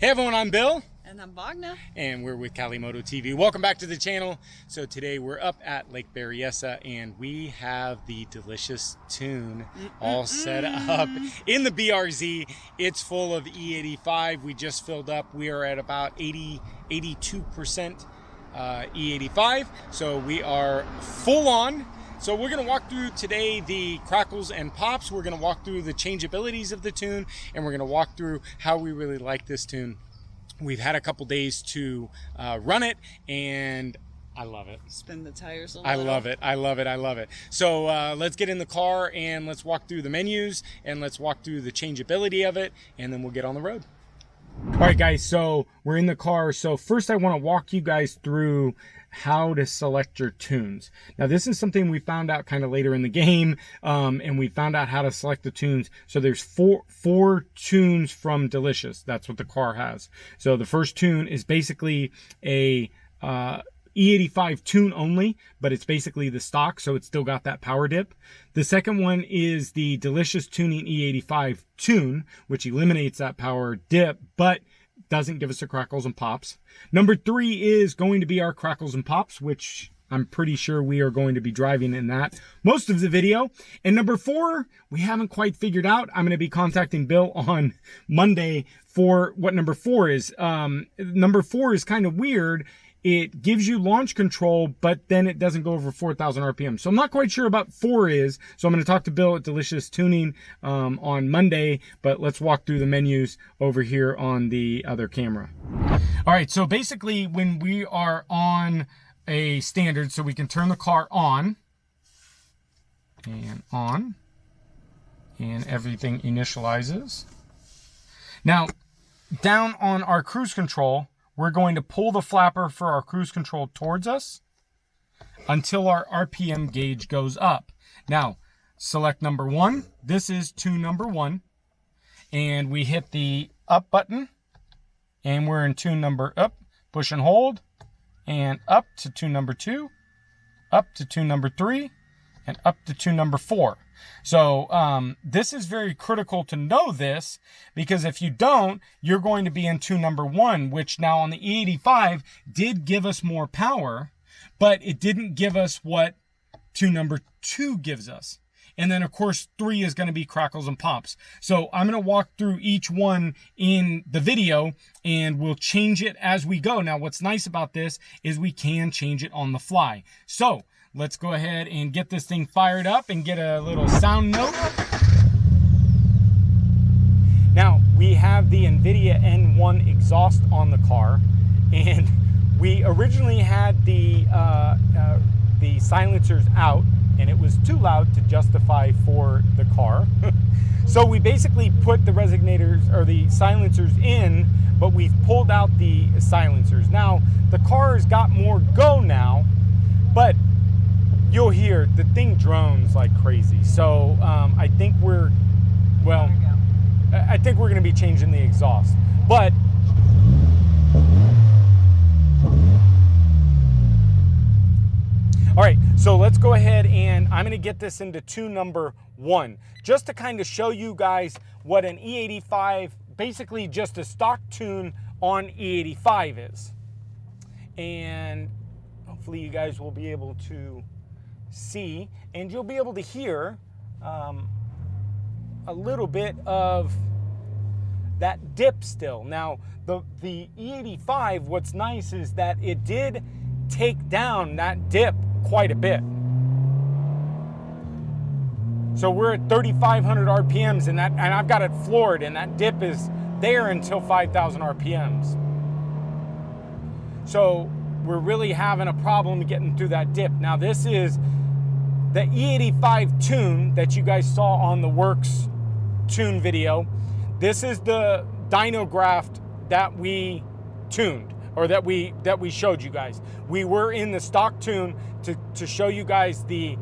Hey everyone, I'm Bill. And I'm Wagner. And we're with Calimoto TV. Welcome back to the channel. So today we're up at Lake Berryessa and we have the delicious tune all set up in the BRZ. It's full of E85. We just filled up. We are at about 82% E85. So we are full on. So we're going to walk through today the Crackles and Pops. We're going to walk through the changeabilities of the tune, and we're going to walk through how we really like this tune. We've had a couple days to run it, and I love it. Spin the tires a little. I love it. I love it. I love it. So let's get in the car and let's walk through the menus and let's walk through the changeability of it, and then we'll get on the road. All right, guys, so we're in the car. So first I want to walk you guys through how to select your tunes. Now, this is something we found out kind of later in the game, and we found out how to select the tunes. So there's four tunes from Delicious. That's what the car has. So the first tune is basically a E85 tune only, but it's basically the stock, so it's still got that power dip. The second one is the Delicious Tuning E85 tune, which eliminates that power dip, but doesn't give us the Crackles and Pops. Number 3 is going to be our Crackles and Pops, which I'm pretty sure we are going to be driving in that most of the video. And number 4, we haven't quite figured out. I'm going to be contacting Bill on Monday for what number 4 is. Number 4 is kind of weird. It gives you launch control, but then it doesn't go over 4,000 RPM. So I'm not quite sure about 4 is. So I'm going to talk to Bill at Delicious Tuning on Monday, but let's walk through the menus over here on the other camera. All right, so basically when we are on a standard, so we can turn the car on, and everything initializes. Now, down on our cruise control, we're going to pull the flapper for our cruise control towards us until our RPM gauge goes up. Now, select number 1. This is tune number 1. And we hit the up button. And we're in tune number up. Push and hold. And up to tune number 2. Up to tune number 3. And up to tune number 4. So this is very critical to know this, because if you don't, you're going to be in tune number 1, which now on the E85 did give us more power, but it didn't give us what tune number 2 gives us. And then of course 3 is going to be Crackles and Pops. So I'm going to walk through each one in the video and we'll change it as we go. Now what's nice about this is we can change it on the fly. So let's go ahead and get this thing fired up and get a little sound note. Now, we have the NVIDIA N1 exhaust on the car, and we originally had the silencers out, and it was too loud to justify for the car. So we basically put the resonators or the silencers in, but we've pulled out the silencers. Now, the car's got more go now, but you'll hear the thing drones like crazy. So I think we're going to be changing the exhaust. But all right, so let's go ahead and I'm going to get this into tune number 1, just to kind of show you guys what an E85, basically just a stock tune on E85 is. And hopefully you guys will be able to see, and you'll be able to hear a little bit of that dip still. Now, the E85, what's nice is that it did take down that dip quite a bit. So we're at 3,500 RPMs, and I've got it floored, and that dip is there until 5,000 RPMs. So we're really having a problem getting through that dip. Now, this is the E85 tune that you guys saw on the Works tune video. This is the dyno graph that we tuned, or that we showed you guys. We were in the stock tune to show you guys the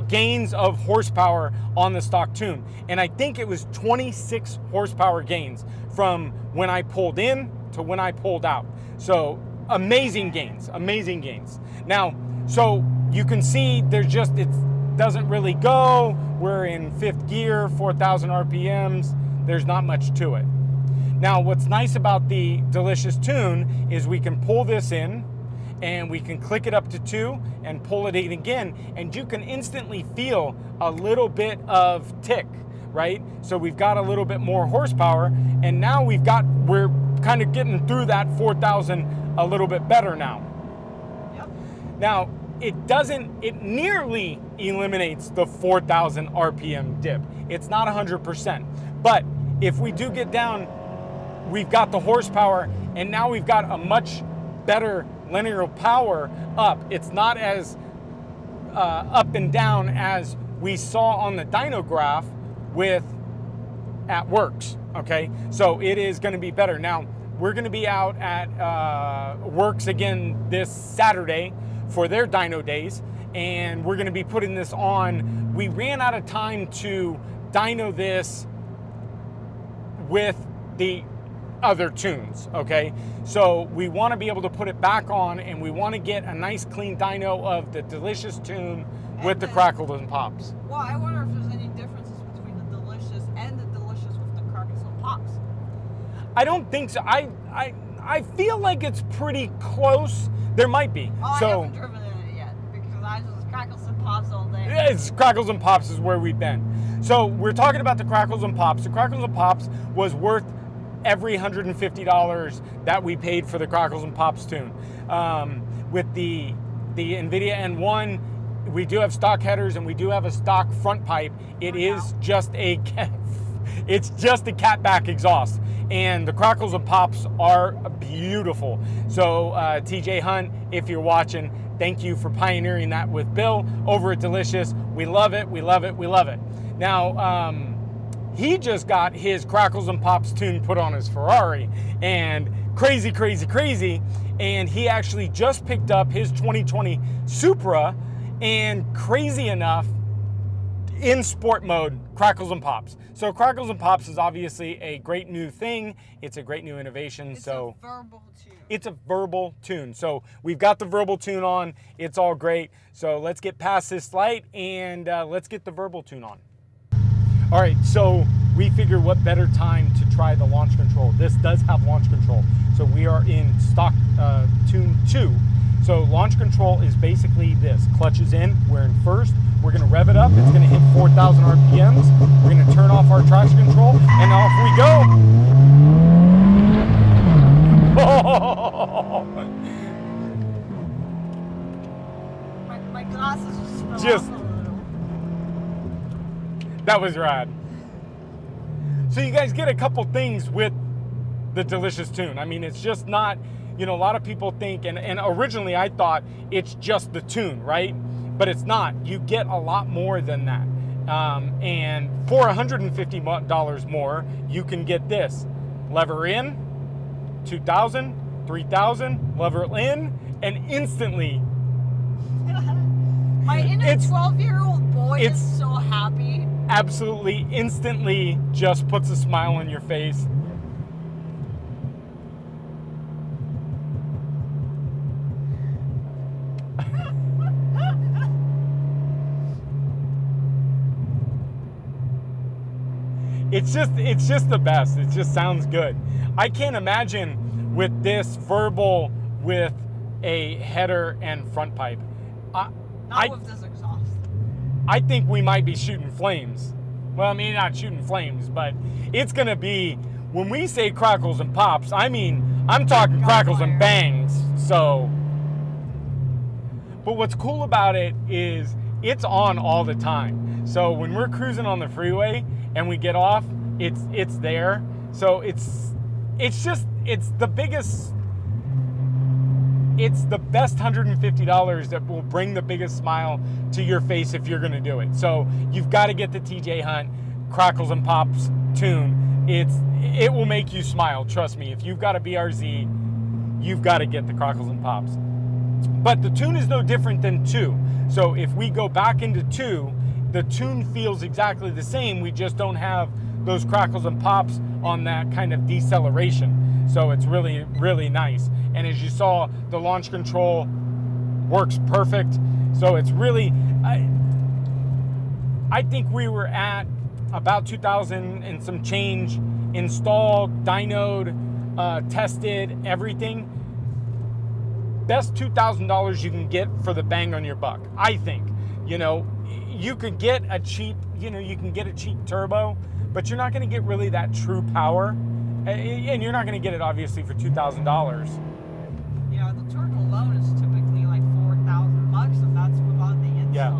gains of horsepower on the stock tune. And I think it was 26 horsepower gains from when I pulled in to when I pulled out. So amazing gains, amazing gains. Now, so you can see there's just, it doesn't really go. We're in 5th gear, 4,000 RPMs. There's not much to it. Now, what's nice about the Delicious Tune is we can pull this in and we can click it up to 2 and pull it in again, and you can instantly feel a little bit of tick, right? So we've got a little bit more horsepower, and now we're kind of getting through that 4,000 a little bit better now. Yep. Now, it nearly eliminates the 4,000 RPM dip. It's not 100%, but if we do get down, we've got the horsepower, and now we've got a much better linear power up. It's not as up and down as we saw on the dyno graph at Works, okay? So it is gonna be better. Now, we're gonna be out at Works again this Saturday for their dyno days, and we're gonna be putting this on. We ran out of time to dyno this with the other tunes, okay? So we want to be able to put it back on, and we want to get a nice clean dyno of the Delicious Tune with the Crackles and Pops. Well, I wonder if there's any differences between the Delicious and the Delicious with the Crackles and Pops. I don't think so. I feel like it's pretty close. There might be. Oh, so, I haven't driven in it yet because I just Crackles and Pops all day. Yeah, it's Crackles and Pops is where we've been. So we're talking about the Crackles and Pops. The Crackles and Pops was worth every $150 that we paid for the Crackles and Pops tune. With the NVIDIA N1, we do have stock headers and we do have a stock front pipe. It's just a catback exhaust, and the Crackles and Pops are beautiful. So TJ Hunt, if you're watching, thank you for pioneering that with Bill over at Delicious. We love it, we love it, we love it. Now, he just got his Crackles and Pops tune put on his Ferrari, and crazy, and he actually just picked up his 2020 Supra, and crazy enough, in sport mode, Crackles and Pops. So Crackles and Pops is obviously a great new thing. It's a great new innovation. It's so a verbal tune. It's a verbal tune. So we've got the verbal tune on. It's all great. So let's get past this light and let's get the verbal tune on. All right, so we figure what better time to try the launch control. This does have launch control. So we are in stock tune 2. So launch control is basically this. Clutch is in, we're in first. We're gonna rev it up, it's gonna hit 4,000 RPMs. We're gonna turn off our traction control, and off we go. My glasses just fell off a little. That was rad. So you guys get a couple things with the Delicious tune. I mean, it's just not, you know, a lot of people think, and originally I thought it's just the tune, right? But it's not. You get a lot more than that. And for $150 more, you can get this. Lever in, 2,000, 3,000, lever in, and instantly. My inner 12-year-old boy is so happy. Absolutely, instantly just puts a smile on your face. It's just the best. It just sounds good. I can't imagine with this verbal with a header and front pipe. Not with this exhaust. I think we might be shooting flames. Well, I mean, not shooting flames, but it's gonna be, when we say Crackles and Pops, I mean, I'm talking crackles and bangs. So, but what's cool about it is it's on all the time. So when we're cruising on the freeway and we get off, it's there. So it's the best $150 that will bring the biggest smile to your face if you're gonna do it. So you've got to get the TJ Hunt Crackles and Pops tune. It will make you smile, trust me. If you've got a BRZ, you've got to get the Crackles and Pops. But the tune is no different than 2. So if we go back into 2, the tune feels exactly the same. We just don't have those Crackles and Pops on that kind of deceleration. So it's really, really nice. And as you saw, the launch control works perfect. So it's really, I think we were at about 2,000 and some change installed, dynoed, tested, everything. Best $2,000 you can get for the bang on your buck, I think. You know, you could get a cheap, you can get a cheap turbo, but you're not going to get really that true power, and you're not going to get it obviously for $2,000. Yeah, the torque alone is typically like $4,000, and that's without the install. Yeah,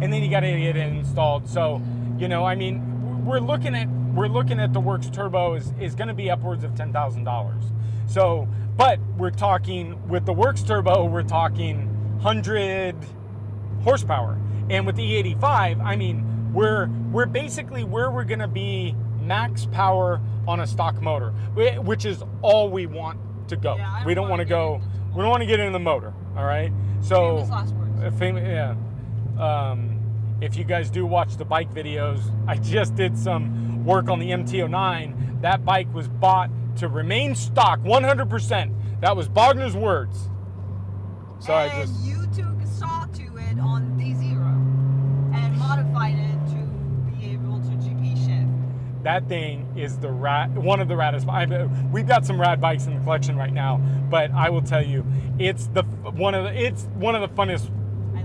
and then you got to get it installed. So, I mean, we're looking at the Works turbo is going to be upwards of $10,000. So, but we're talking with the Works turbo, we're talking 100 horsepower, and with the E85, I mean, we're basically where we're going to be max power on a stock motor, which is all we want to go. Yeah, we don't want to go. We don't want to get in the motor. All right. So, famous last words. Yeah. If you guys do watch the bike videos, I just did some work on the MT-09. That bike was bought to remain stock 100%. That was Bogner's words. So and you saw to it on day 0 and modified it to be able to GP shift. That thing is one of the raddest. We've got some rad bikes in the collection right now, but I will tell you, it's one of the funnest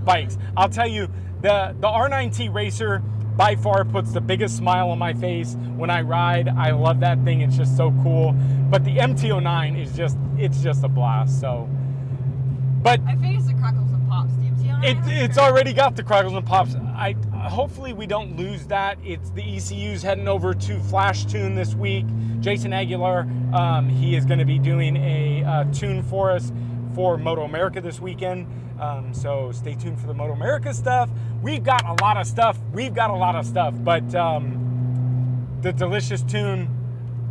bikes. I'll tell you, the R9T Racer by far puts the biggest smile on my face when I ride. I love that thing. It's just so cool. But the MT-09 is just a blast. So, but I think it's the Crackles and Pops. The MT-09. It's already got the Crackles and Pops. Hopefully we don't lose that. It's the ECU's heading over to Flash Tune this week. Jason Aguilar, he is going to be doing a tune for us for Moto America this weekend. So stay tuned for the Moto America stuff. We've got a lot of stuff. But the Delicious tune,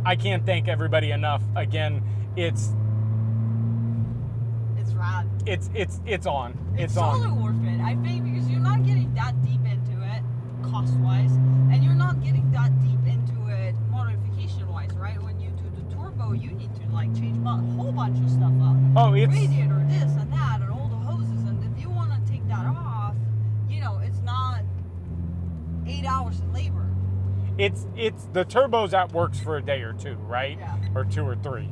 I can't thank everybody enough. Again, it's rad. It's on. It's totally worth it. I think because you're not getting that deep into it cost-wise, and you're not getting that deep into it modification-wise, right? When you do the turbo, you need to like change a whole bunch of stuff up. Oh, it's radiator, this and that, and all the hoses. And if you want to take that off, it's not 8 hours in labor. It's the turbos that works for a day or two, right? Yeah. Or 2 or 3.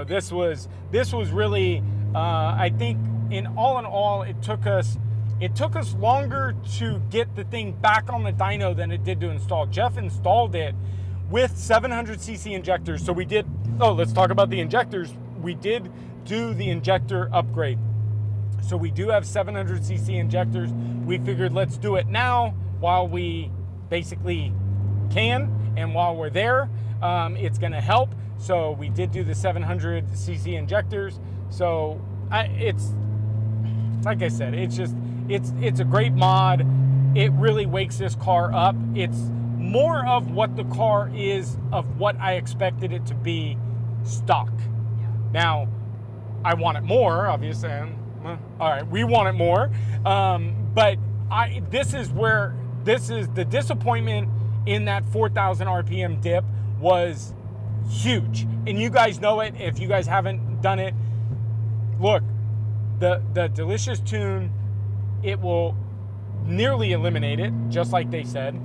This was really I think in all it took us longer to get the thing back on the dyno than it did to install. Jeff installed it with 700cc injectors. So we did, let's talk about the injectors. We did do the injector upgrade. So we do have 700cc injectors. We figured let's do it now while we basically can, and while we're there, it's gonna help. So we did do the 700cc injectors. So it's, like I said, it's a great mod. It really wakes this car up. It's more of what the car is, of what I expected it to be stock. Yeah. Now, I want it more, obviously. All right, we want it more. But this is the disappointment in that 4,000 RPM dip was huge. And you guys know it. If you guys haven't done it, look, the Delicious tune, it will nearly eliminate it, just like they said.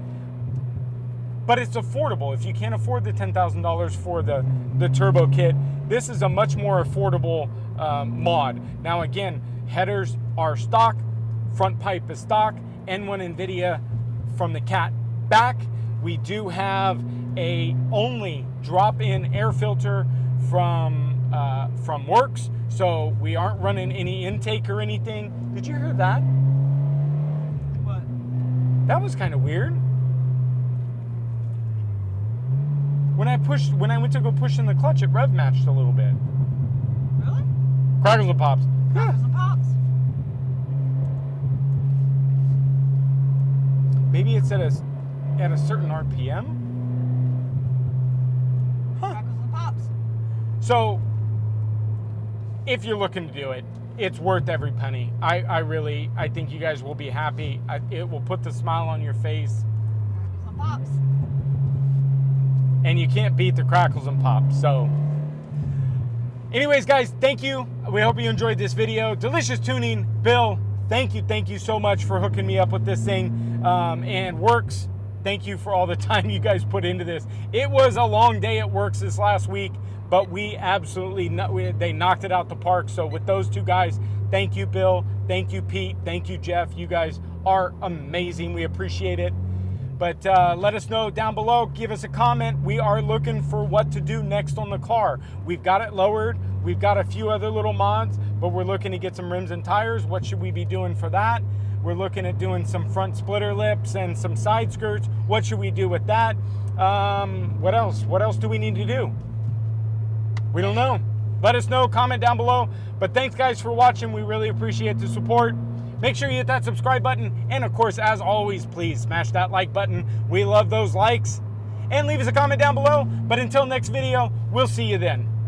But it's affordable. If you can't afford the $10,000 for the turbo kit, this is a much more affordable mod. Now again, headers are stock, front pipe is stock, N1 NVIDIA from the cat back. We do have a only drop-in air filter from Works, so we aren't running any intake or anything. Did you hear that? What? That was kind of weird. When I went to go push in the clutch, it rev matched a little bit. Really? Crackles and Pops. Crackles and Pops. Maybe it's at a certain RPM. Huh. Crackles and Pops. So, if you're looking to do it, it's worth every penny. I think you guys will be happy. It will put the smile on your face. Crackles and Pops. And you can't beat the Crackles and Pops. So, anyways, guys, thank you. We hope you enjoyed this video. Delicious Tuning, Bill, thank you so much for hooking me up with this thing. And Works, thank you for all the time you guys put into this. It was a long day at Works this last week, but we absolutely, they knocked it out the park. So with those two guys, thank you, Bill. Thank you, Pete. Thank you, Jeff. You guys are amazing. We appreciate it. But let us know down below. Give us a comment. We are looking for what to do next on the car. We've got it lowered. We've got a few other little mods, but we're looking to get some rims and tires. What should we be doing for that? We're looking at doing some front splitter lips and some side skirts. What should we do with that? What else? What else do we need to do? We don't know. Let us know. Comment down below. But thanks, guys, for watching. We really appreciate the support. Make sure you hit that subscribe button. And, of course, as always, please smash that like button. We love those likes. And leave us a comment down below. But until next video, we'll see you then.